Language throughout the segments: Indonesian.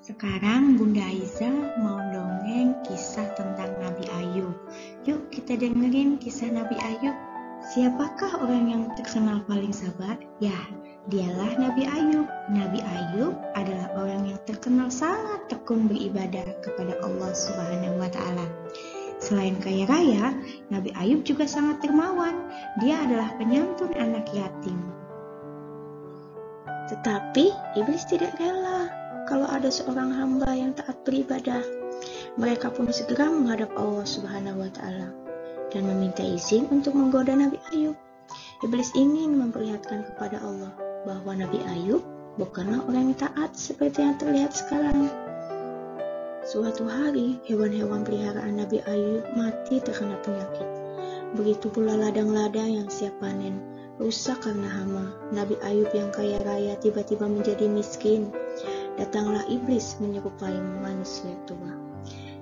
Sekarang Bunda Aiza mau dongeng kisah tentang Nabi Ayub. Yuk kita dengerin kisah Nabi Ayub. Siapakah orang yang terkenal paling sabar? Ya, dialah Nabi Ayub. Nabi Ayub adalah orang yang terkenal sangat tekun beribadah kepada Allah Subhanahu wa Ta'ala. Selain kaya raya, Nabi Ayub juga sangat dermawan. Dia adalah penyantun anak yatim. Tetapi iblis tidak rela kalau ada seorang hamba yang taat beribadah. Mereka pun segera menghadap Allah Subhanahu wa Ta'ala dan meminta izin untuk menggoda Nabi Ayub. Iblis ingin memperlihatkan kepada Allah bahwa Nabi Ayub bukanlah orang yang taat seperti yang terlihat sekarang. Suatu hari, hewan-hewan peliharaan Nabi Ayub mati terkena penyakit. Begitu pula ladang-ladang yang siap panen rusak karena hama. Nabi Ayub yang kaya raya tiba-tiba menjadi miskin. Datanglah iblis menyerupai manusia tua.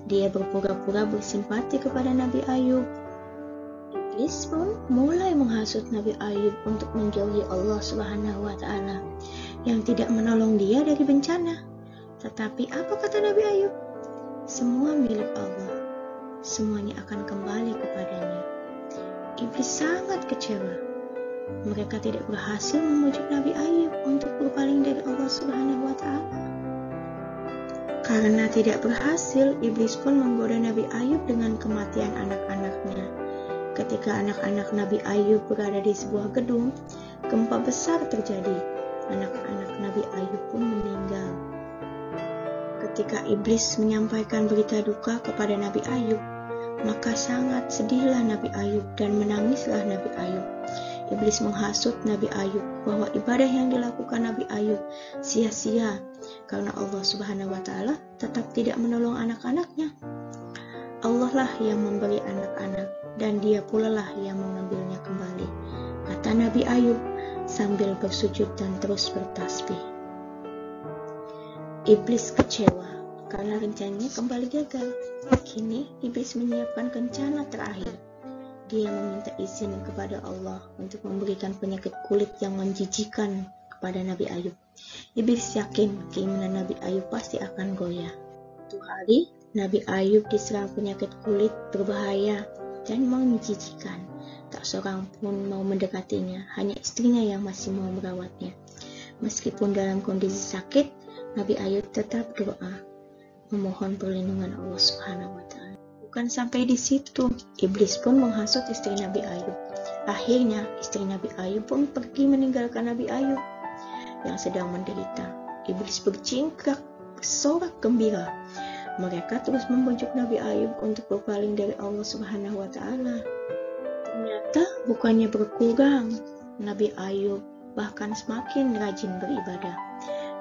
Dia berpura-pura bersimpati kepada Nabi Ayub. Iblis pun mulai menghasut Nabi Ayub untuk menjauhi Allah Subhanahu wa Ta'ala yang tidak menolong dia dari bencana. Tetapi apa kata Nabi Ayub? Semua milik Allah, semuanya akan kembali kepadanya. Iblis sangat kecewa. Mereka tidak berhasil memujuk Nabi Ayub untuk berpaling dari Allah Subhanahu wa Ta'ala. Karena tidak berhasil, iblis pun menggoda Nabi Ayub dengan kematian anak-anaknya. Ketika anak-anak Nabi Ayub berada di sebuah gedung, gempa besar terjadi. Anak-anak Nabi Ayub pun meninggal. Ketika iblis menyampaikan berita duka kepada Nabi Ayub, maka sangat sedihlah Nabi Ayub dan menangislah Nabi Ayub. Iblis menghasut Nabi Ayub bahwa ibadah yang dilakukan Nabi Ayub sia-sia karena Allah Subhanahu wa Ta'ala tetap tidak menolong anak-anaknya. Allah lah yang memberi anak-anak dan Dia pula lah yang mengambilnya kembali, kata Nabi Ayub sambil bersujud dan terus bertasbih. Iblis kecewa karena rencananya kembali gagal. Kini iblis menyiapkan rencana terakhir. Dia meminta izin kepada Allah untuk memberikan penyakit kulit yang menjijikan kepada Nabi Ayub. Iblis yakin keimanan Nabi Ayub pasti akan goyah. Suatu hari, Nabi Ayub diserang penyakit kulit berbahaya dan menjijikan. Tak seorang pun mau mendekatinya, hanya istrinya yang masih mau merawatnya. Meskipun dalam kondisi sakit, Nabi Ayub tetap berdoa, memohon perlindungan Allah Subhanahu wa Ta'ala. Bukan sampai di situ, iblis pun menghasut istri Nabi Ayub. Akhirnya, istri Nabi Ayub pun pergi meninggalkan Nabi Ayub yang sedang menderita. Iblis bercingkrak, bersorak gembira. Mereka terus membujuk Nabi Ayub untuk berpaling dari Allah Subhanahu wa Ta'ala. Ternyata bukannya berkurang, Nabi Ayub bahkan semakin rajin beribadah.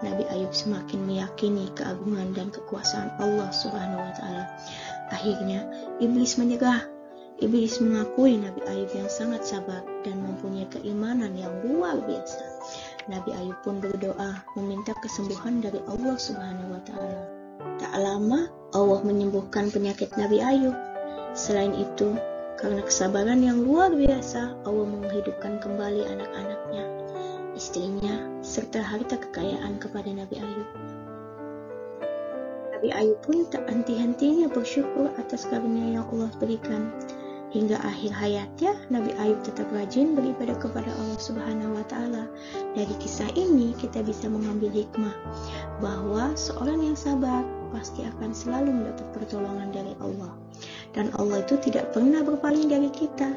Nabi Ayub semakin meyakini keagungan dan kekuasaan Allah Subhanahu wa Ta'ala. Akhirnya, iblis menyerah. Iblis mengakui Nabi Ayub yang sangat sabar dan mempunyai keimanan yang luar biasa. Nabi Ayub pun berdoa meminta kesembuhan dari Allah Subhanahu wa Ta'ala. Tak lama, Allah menyembuhkan penyakit Nabi Ayub. Selain itu, karena kesabaran yang luar biasa, Allah menghidupkan kembali anak-anaknya, istrinya, serta harta kekayaan kepada Nabi Ayub. Nabi Ayub pun tak henti-hentinya bersyukur atas karunia yang Allah berikan. Hingga akhir hayatnya, Nabi Ayub tetap rajin beribadah kepada Allah Subhanahu wa Ta'ala. Dari kisah ini, kita bisa mengambil hikmah bahwa seorang yang sabar pasti akan selalu mendapat pertolongan dari Allah. Dan Allah itu tidak pernah berpaling dari kita.